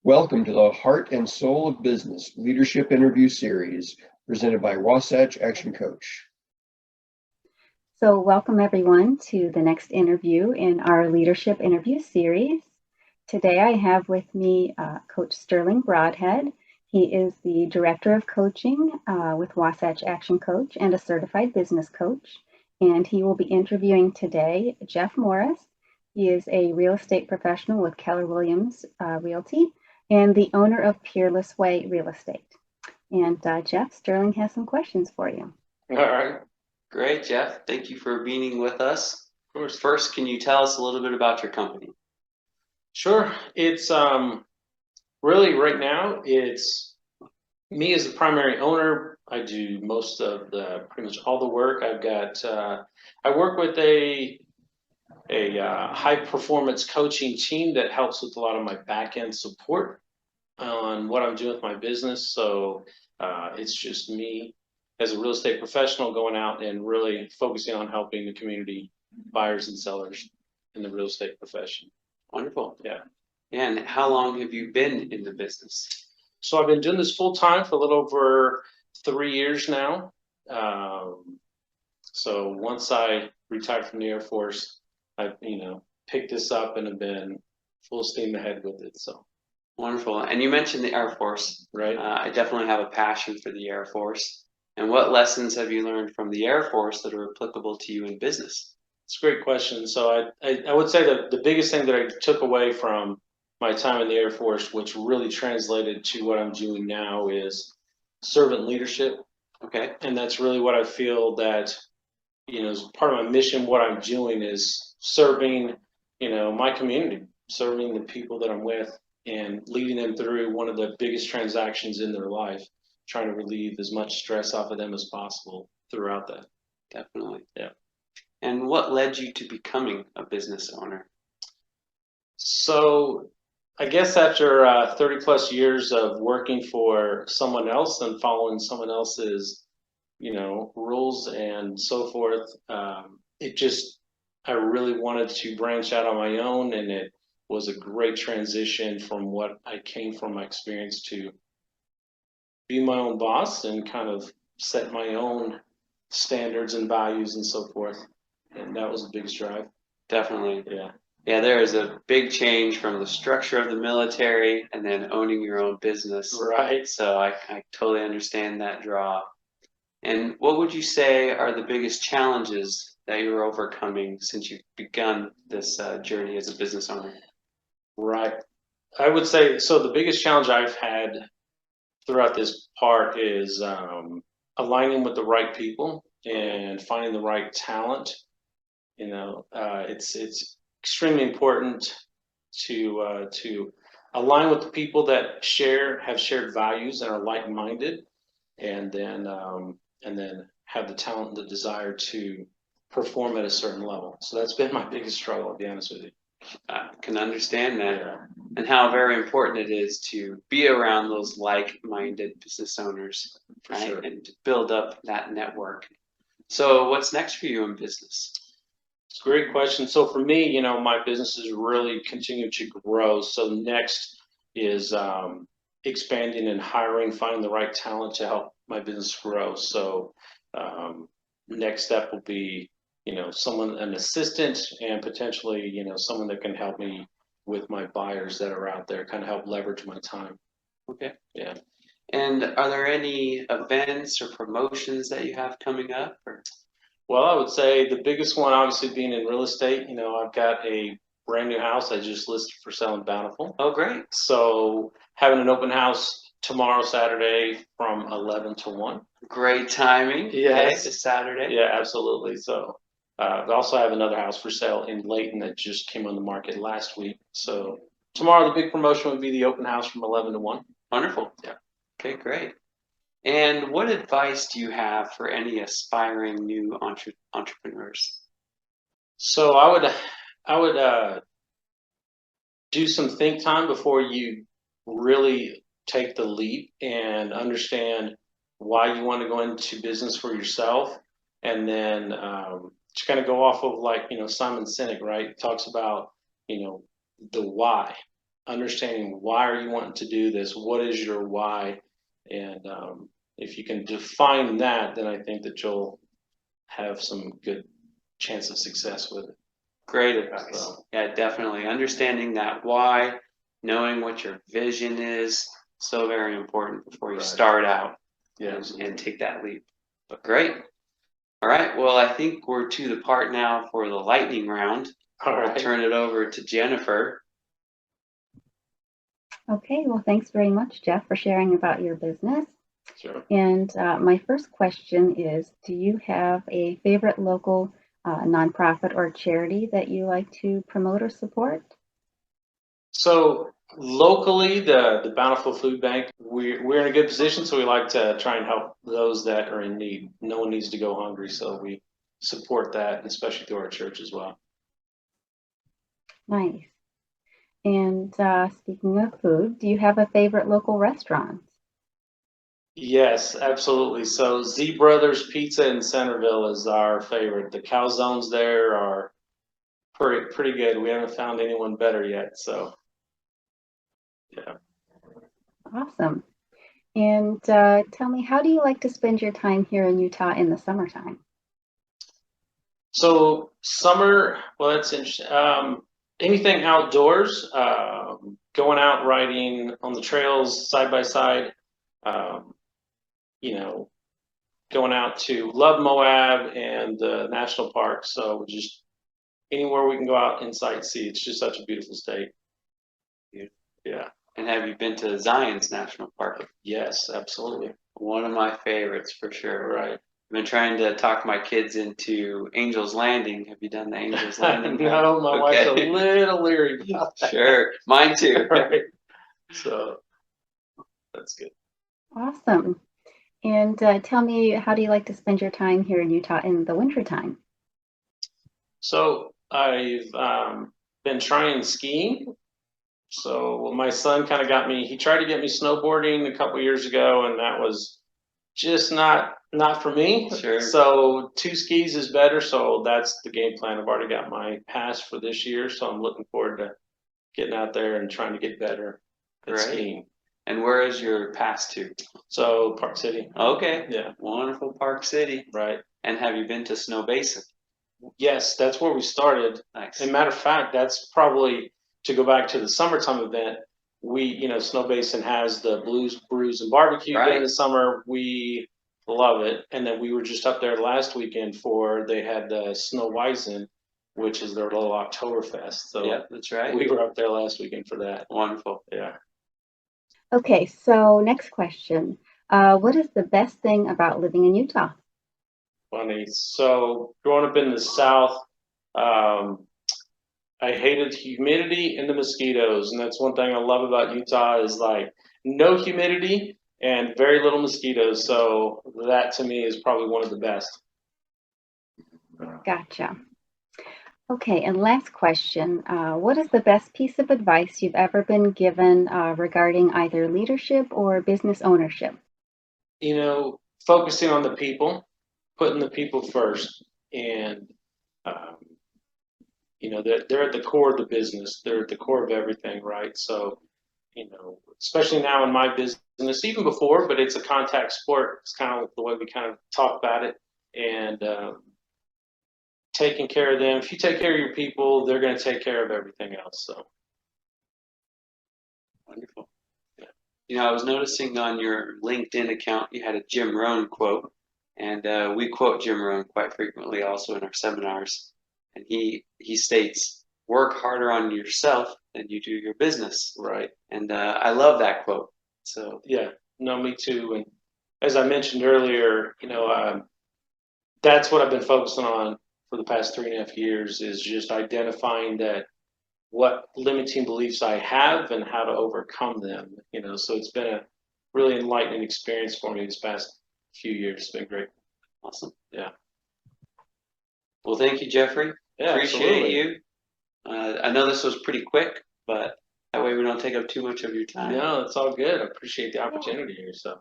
Welcome to the Heart and Soul of Business Leadership Interview Series presented by Wasatch ActionCOACH. So welcome everyone to the next interview in our leadership interview series. Today I have with me Coach Sterling Broadhead. He is the Director of Coaching with Wasatch ActionCOACH and a certified business coach. And he will be interviewing today Jeff Morris. He is a real estate professional with Keller Williams Realty and the owner of Peerless Way Real Estate. And Jeff, Sterling has some questions for you. All right. Great, Jeff. Thank you for being with us. Of course. First, can you tell us a little bit about your company? Sure. It's really right now, it's me as the primary owner. I do most of pretty much all the work. I've got, I work with a high performance coaching team that helps with a lot of my back end support on what I'm doing with my business. So it's just me as a real estate professional going out and really focusing on helping the community buyers and sellers in the real estate profession. Wonderful. Yeah. And how long have you been in the business? So I've been doing this full time for a little over 3 years now. So once I retired from the Air Force, I picked this up and have been full steam ahead with it. So Wonderful. And you mentioned the Air Force. right. I definitely have a passion for the Air Force. And what lessons have you learned from the Air Force that are applicable to you in business? It's a great question. So I would say that the biggest thing that I took away from my time in the Air Force, which really translated to what I'm doing now, is servant leadership. Okay. And that's really what I feel that, as part of my mission, what I'm doing is serving, my community, serving the people that I'm with and leading them through one of the biggest transactions in their life, trying to relieve as much stress off of them as possible throughout that. Definitely. Yeah. And what led you to becoming a business owner? So I guess after 30 plus years of working for someone else and following someone else's, rules and so forth, I really wanted to branch out on my own, and it was a great transition from what I came from my experience to be my own boss and kind of set my own standards and values and so forth. And that was the biggest drive. Definitely. Yeah. Yeah, there is a big change from the structure of the military and then owning your own business. Right. So I totally understand that draw. And what would you say are the biggest challenges that you're overcoming since you've begun this journey as a business owner? Right. I would say, so the biggest challenge I've had throughout this part is aligning with the right people and finding the right talent. It's extremely important to align with the people that have shared values and are like-minded, and then have the talent and the desire to perform at a certain level. So that's been my biggest struggle, I'll be honest with you. I can understand that, and how very important it is to be around those like-minded business owners, For right? sure. And to build up that network. So what's next for you in business? It's a great question. So for me, my business is really continuing to grow. So next is expanding and hiring, finding the right talent to help my business grow. So next step will be, an assistant, and potentially, someone that can help me with my buyers that are out there, kind of help leverage my time. Okay. Yeah. And are there any events or promotions that you have coming up? Or? Well, I would say the biggest one, obviously, being in real estate. I've got a brand new house I just listed for sale in Bountiful. Oh, great. So having an open house tomorrow, Saturday, from 11 to 1. Great timing. Yes. Okay, this Saturday. Yeah, absolutely. So I also have another house for sale in Layton that just came on the market last week. So tomorrow, the big promotion would be the open house from 11 to 1. Wonderful. Yeah. Okay, great. And what advice do you have for any aspiring new entrepreneurs? So I would do some think time before you really take the leap and understand why you want to go into business for yourself, and then to kind of go off of, like, Simon Sinek, right? Talks about, the why. understanding why are you wanting to do this? What is your why? And if you can define that, then I think that you'll have some good chance of success with it. Great advice. So, Yeah, definitely. Understanding that why, knowing what your vision is, so very important before you Right. start out yeah. and take that leap. But great. All right. Well, I think we're to the part now for the lightning round. All I'll right. turn it over to Jennifer. Okay, well, thanks very much, Jeff, for sharing about your business. Sure. And my first question is, do you have a favorite local nonprofit or charity that you like to promote or support? So locally, the Bountiful Food Bank, we're in a good position, so we like to try and help those that are in need. No one needs to go hungry, so we support that, especially through our church as well. Nice. And speaking of food, do you have a favorite local restaurant? Yes, absolutely. So Z Brothers Pizza in Centerville is our favorite. The calzones there are pretty good. We haven't found anyone better yet, so yeah. Awesome. And tell me, how do you like to spend your time here in Utah in the summertime? So summer, well, that's interesting. Anything outdoors, going out riding on the trails side by side, you know, going out to love Moab and the national park. So just anywhere we can go out and sightsee. It's just such a beautiful state. Yeah. And have you been to Zion's National Park? Yes, absolutely. One of my favorites for sure. Right. I've been trying to talk my kids into Angel's Landing. Have you done the Angel's Landing? No, my wife's a Okay. little leery about that. Sure, mine too. Right. So that's good. Awesome. And tell me, how do you like to spend your time here in Utah in the wintertime? So I've been trying skiing. So my son kind of got me. He tried to get me snowboarding a couple years ago, and that was just not for me. Sure. So 2 skis is better. So that's the game plan. I've already got my pass for this year, so I'm looking forward to getting out there and trying to get better at Right. skiing. And where is your pass to? So Park City. Okay. Yeah. Wonderful Park City. Right. And have you been to Snow Basin? Yes, that's where we started. Nice. As a matter of fact, that's probably, to go back to the summertime event, Snow Basin has the Blues, Brews, and Barbecue Right. during the summer. We love it. And then we were just up there last weekend they had the Snow Weizen, which is their little Oktoberfest. So Yeah, that's right. we were up there last weekend for that. Wonderful. Yeah. Okay, so next question. What is the best thing about living in Utah? Funny. So growing up in the South, I hated humidity and the mosquitoes, and that's one thing I love about Utah is like no humidity and very little mosquitoes. So that to me is probably one of the best. Gotcha. Okay, and last question. What is the best piece of advice you've ever been given regarding either leadership or business ownership? Focusing on the people, putting the people first, and they're at the core of the business. They're at the core of everything, right? So, especially now in my business, even before, but it's a contact sport. It's kind of the way we kind of talk about it, and taking care of them. If you take care of your people, they're going to take care of everything else. So, Wonderful. Yeah. I was noticing on your LinkedIn account you had a Jim Rohn quote, and we quote Jim Rohn quite frequently also in our seminars. And he states, "Work harder on yourself than you do your business." right. And I love that quote. So Yeah, no, me too. And as I mentioned earlier, that's what I've been focusing on for the past 3.5 years is just identifying what limiting beliefs I have and how to overcome them. So it's been a really enlightening experience for me this past few years. It's been great. awesome. Yeah. Well, thank you, Jeffrey. Yeah, Appreciate absolutely. you. I know this was pretty quick, but that way we don't take up too much of your time. No, it's all good. I appreciate the opportunity here. So